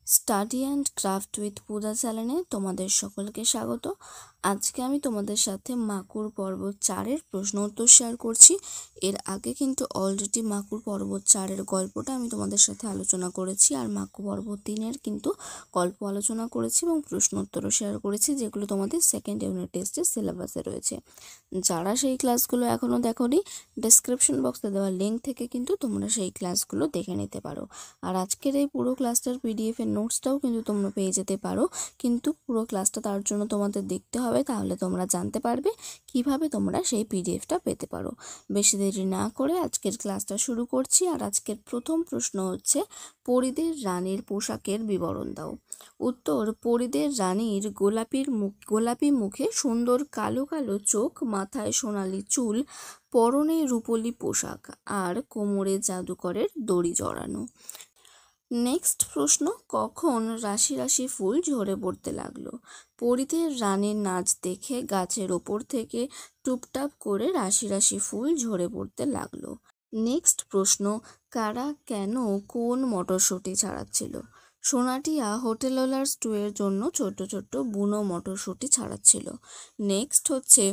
Study and craft with পূজা চ্যানেলে তোমাদের সকলকে স্বাগত। আজকে আমি তোমাদের সাথে মাকুর পর্বত 4-এর প্রশ্ন উত্তর শেয়ার করছি। এর আগে কিন্তু অলরেডি মাকুর পর্বত 4-এর গল্পটা আমি তোমাদের সাথে আলোচনা করেছি, আর মাকুর পর্বত 3-এর কিন্তু গল্প আলোচনা করেছি এবং প্রশ্ন উত্তরও শেয়ার করেছি, যেগুলো তোমাদের সেকেন্ড ইউনিট টেস্টের সিলেবাসে রয়েছে। যারা সেই ক্লাসগুলো এখনও দেখোনি, ডেসক্রিপশন বক্সে দেওয়া লিঙ্ক থেকে কিন্তু তোমরা সেই ক্লাসগুলো দেখে নিতে পারো। আর আজকের এই পুরো ক্লাসটার পিডিএফ এর নোটসটাও কিন্তু তোমরা পেয়ে যেতে পারো, কিন্তু পুরো ক্লাসটা তার জন্য তোমাদের দেখতে হবে, তাহলে তোমরা জানতে পারবে কিভাবে তোমরা সেই পিডিএফটা পেতে পারো। বেশি দেরি না করে আজকের ক্লাসটা শুরু করছি। আর আজকের প্রথম প্রশ্ন হচ্ছে, পরিদের রানীর পোশাকের বিবরণ দাও। উত্তর: পরিদের রানীর গোলাপি মুখে সুন্দর কালো কালো চোখ, মাথায় সোনালি চুল, পরনে রূপোলি পোশাক, আর কোমরে জাদুকরের দড়ি জড়ানো। নেক্সট প্রশ্ন, কখন রাশি রাশি ফুল ঝরে পড়তে লাগলো? পরিদের রানীর নাচ দেখে গাছের ওপর থেকে টুপটাপ করে রাশি রাশি ফুল ঝরে পড়তে লাগলো। নেক্সট প্রশ্ন, কারা কেন কোন মটরশুঁটি ছাড়াচ্ছিল? সোনাটিয়া হোটেলওয়ালার স্টুয়ের জন্য ছোট্ট ছোট্ট বুনো মটরশুঁটি ছাড়াচ্ছিল। নেক্সট হচ্ছে,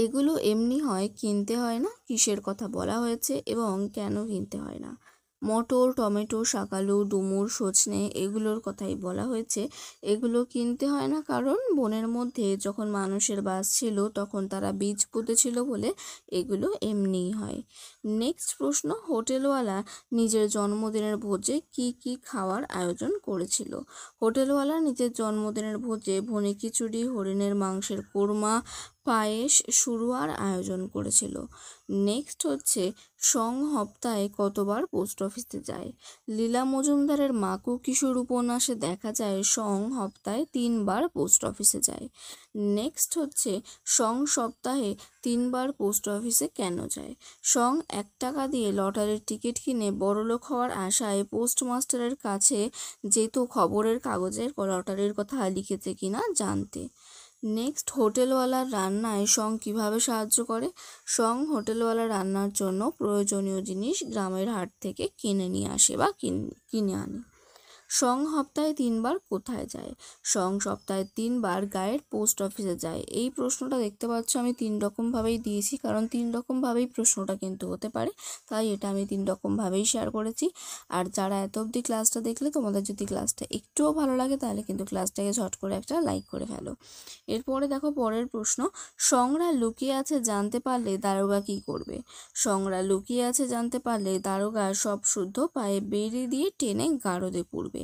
এগুলো এমনি হয়, কিনতে হয় না, কিসের কথা বলা হয়েছে এবং কেন কিনতে হয় না? মটর, টমেটো, শাকালু, ডুমুর, সজনে এগুলোর কথাই বলা হয়েছে। এগুলো কিনতে হয় না কারণ বনের মধ্যে যখন মানুষের বাস ছিল তখন তারা বীজ পুঁতেছিল বলে এগুলো এমনিই হয়। নেক্সট প্রশ্ন, হোটেলওয়ালা নিজের জন্মদিনের ভোজে কি কি খাওয়ার আয়োজন করেছিল? হোটেলওয়ালা নিজের জন্মদিনের ভোজে ভুনি খিচুড়ি, হরিণের মাংসের কোরমা, পায়েস, শুরুয়ার আয়োজন করেছিল। নেক্সট হচ্ছে, সপ্তাহে কতবার পোস্ট অফিসে যায়? লীলা মজুমদারের মাকু কিশোর উপন্যাসে দেখা যায় সপ্তাহে 3বার পোস্ট অফিসে যায়। নেক্সট হচ্ছে, সপ্তাহে 3বার পোস্ট অফিসে কেন যায়? 1 টাকা দিয়ে লটারির টিকিট কিনে বড়লোক হওয়ার আশায় পোস্টমাস্টারের কাছে যেত খবরের কাগজের লটারির কথা লিখেছে কিনা জানতে। নেক্সট, হোটেলওয়ালার রান্নায় কিভাবে সাহায্য করে? হোটেলওয়ালার রান্নার জন্য প্রয়োজনীয় জিনিস গ্রামের হাট থেকে কিনে নিয়ে আসে বা কিনে আনে। সপ্তাহে 3বার কোথায় যায়? সপ্তাহে 3বার গায়ের পোস্ট অফিসে যায়। এই প্রশ্নটা দেখতে পাচ্ছ আমি 3 রকমভাবেই দিয়েছি, কারণ 3 রকমভাবেই প্রশ্নটা কিন্তু হতে পারে, তাই এটা আমি 3 রকমভাবেই শেয়ার করেছি। আর যারা এত অবধি ক্লাসটা দেখলে, তোমাদের যদি ক্লাসটা একটুও ভালো লাগে তাহলে কিন্তু ক্লাসটাকে ঝট করে একটা লাইক করে ফেলো। এরপরে দেখো পরের প্রশ্ন, সংরা লুকিয়ে আছে জানতে পারলে দারোগা কি করবে? সংরা লুকিয়ে আছে জানতে পারলে দারোগা সব শুদ্ধ পায়ে বেড়ি দিয়ে টেনে গারদে পুরবে।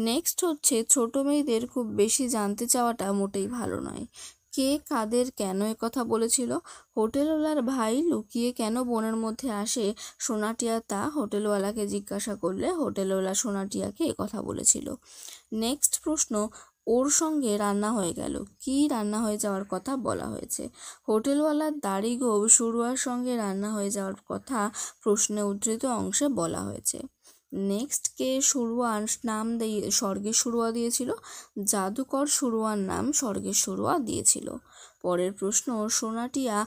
নেক্সট হচ্ছে, ছোট মেয়েদের খুব বেশি জানতে চাওয়াটা মোটেই ভালো নয়। কে, কাদের, কেন কথা বলেছিল? হোটেলওয়ালার ভাই লুকিয়ে কেন বনের মধ্যে আসে সোনাটিয়া তা হোটেলওয়ালাকে জিজ্ঞাসা করলে হোটেলওয়ালা সোনাটিয়াকে কথা বলেছিল। নেক্সট প্রশ্ন, ওর সঙ্গে রান্না হয়ে গেল। কি রান্না হয়ে যাওয়ার কথা বলা হয়েছে? হোটেলওয়ালার দাড়ি গোঁফ শুরুয়ার সঙ্গে রান্না হয়ে যাওয়ার কথা প্রশ্নে উদ্ধৃত অংশে বলা হয়েছে। নেক্সট, কে শুরুয়ার নাম স্বর্গের শুরুয়া দিয়েছিল? জাদুকর শুরুয়ার নাম স্বর্গের শুরুয়া দিয়েছিল। পরের প্রশ্ন, সোনাটিয়া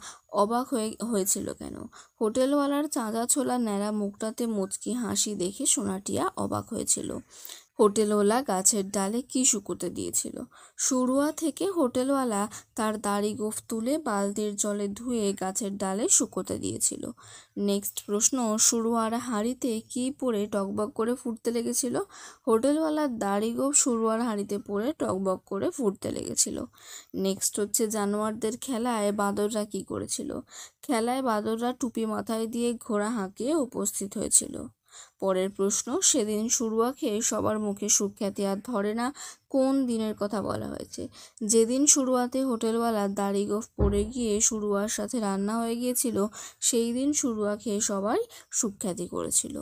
অবাক হয়েছিল কেন? হোটেলওয়ালার চাঁদা ছোলা ন্যাড়া মুখটাতে মুচকি হাসি দেখে সোনাটিয়া অবাক হয়েছিল। হোটেলওয়ালা গাছের ডালে কি শুকোতে দিয়েছিল? শুরুয়া থেকে হোটেলওয়ালা তার দাড়ি গোঁফ তুলে বালতির জলে ধুয়ে গাছের ডালে শুকোতে দিয়েছিল। নেক্সট প্রশ্ন, শুরুয়ার হাঁড়িতে কি পড়ে টকবক করে ফুটতে লেগেছিল? হোটেলওয়ালার দাড়ি গোঁফ শুরুয়ার হাঁড়িতে পড়ে টকবক করে ফুটতে লেগেছিল। নেক্সট হচ্ছে, জানোয়ারদের খেলায় বাঁদররা কি করেছিল? খেলায় বাঁদররা টুপি মাথায় দিয়ে ঘোড়া হাঁকিয়ে উপস্থিত হয়েছিল। পরের প্রশ্ন, সেদিন শুরুয়া খেয়ে সবার মুখে সুখ্যাতি আর ধরে না, কোন দিনের কথা বলা হয়েছে? যেদিন শুরুয়াতে হোটেলওয়ালার দাড়ি গোঁফ পড়ে গিয়ে শুরুয়ার সাথে রান্না হয়ে গিয়েছিল, সেই দিন শুরুয়া খেয়ে সবাই সুখ্যাতি করেছিল।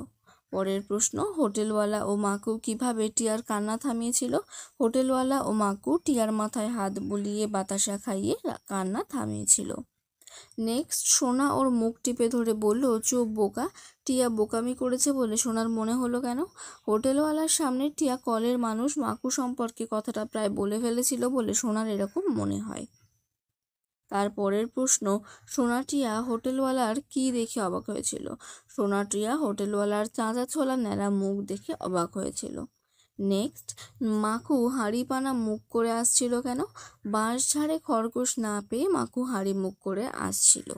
পরের প্রশ্ন, হোটেলওয়ালা ও মাকু কিভাবে টিয়ার কান্না থামিয়েছিল? হোটেলওয়ালা ও মাকু টিয়ার মাথায় হাত বুলিয়ে বাতাসা খাইয়ে কান্না থামিয়েছিল। নেক্সট, সোনা ওর মুখ টিপে ধরে বলল, চুপ বোকা। টিয়া বোকামি করেছে বলে সোনার মনে হলো কেন? হোটেলওয়ালার সামনে টিয়া কলের মানুষ মাকু সম্পর্কে কথাটা প্রায় বলে ফেলেছিল বলে সোনার এরকম মনে হয়। তারপরের প্রশ্ন, সোনাটিয়া হোটেলওয়ালার কি দেখে অবাক হয়েছিল? সোনাটিয়া হোটেলওয়ালার চাঁদা ছোলা ন্যাড়া মুখ দেখে অবাক হয়েছিল। নেক্সট, মাকু হাঁড়িপানা মুখ করে আসছিল কেন? বাঁশঝাড়ে খরগোশ না পেয়ে মাকু হাঁড়ি মুখ করে আসছিল।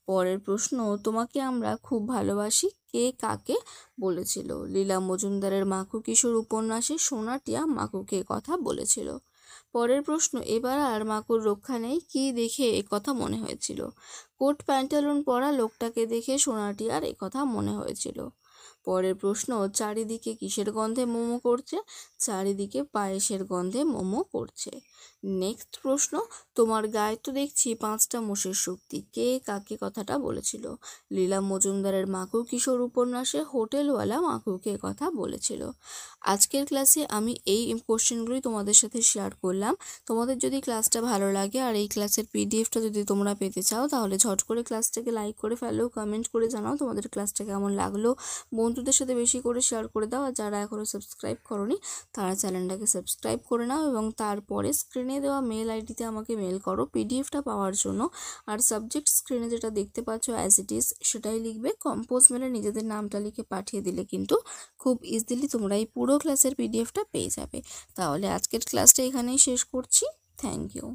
পরের প্রশ্ন, তোমাকে আমরা খুব ভালোবাসি কে কাকে বলেছিল? লীলা মজুমদারের মাকু কিশোর উপন্যাসে সোনাটিয়া মাকুকে কথা বলেছিল। পরের প্রশ্ন, এবার আর মাকুর রক্ষা নেই কি দেখে একথা মনে হয়েছিল? কোট প্যান্টালুন পরা লোকটাকে দেখে সোনাটিয়ার একথা মনে হয়েছিল। পরের প্রশ্ন, চারিদিকে কিসের গন্ধে মোমো করছে? চারিদিকে পায়েসের গন্ধে মোমো করছে। নেক্সট প্রশ্ন, তোমার গায়ে তো দেখছি 5টা মোষের শক্তি কে কাকে কথাটা বলেছিল? লীলা মজুমদারের মাকু কিশোর উপন্যাসে হোটেলওয়ালা মাকুকে কথা বলেছিল। আজকের ক্লাসে আমি এই কোশ্চেনগুলি তোমাদের সাথে শেয়ার করলাম। তোমাদের যদি ক্লাসটা ভালো লাগে আর এই ক্লাসের পিডিএফটা যদি তোমরা পেতে চাও তাহলে ঝট করে ক্লাসটাকে লাইক করে ফেলো, কমেন্ট করে জানাও তোমাদের ক্লাসটা কেমন লাগলো। বন্ধুদের সাথে বেশি করে শেয়ার করে দাও, আর যারা এখনও সাবস্ক্রাইব করোনি তারা চ্যানেলটাকে সাবস্ক্রাইব করে নাও এবং তারপরে স্ক্রিনে দেওয়া মেল আইডিতে আমাকে মেল করো পিডিএফটা পাওয়ার জন্য। আর সাবজেক্ট স্ক্রিনে যেটা দেখতে পাচ্ছ অ্যাজ ইট ইজ সেটাই লিখবে। কম্পোজ মেলে নিজেদের নামটা লিখে পাঠিয়ে দিলে কিন্তু খুব ইজিলি তোমরা এই পুরো ক্লাসের পিডিএফটা পেয়ে যাবে। তাহলে আজকের ক্লাসটা এখানেই শেষ করছি। Thank you.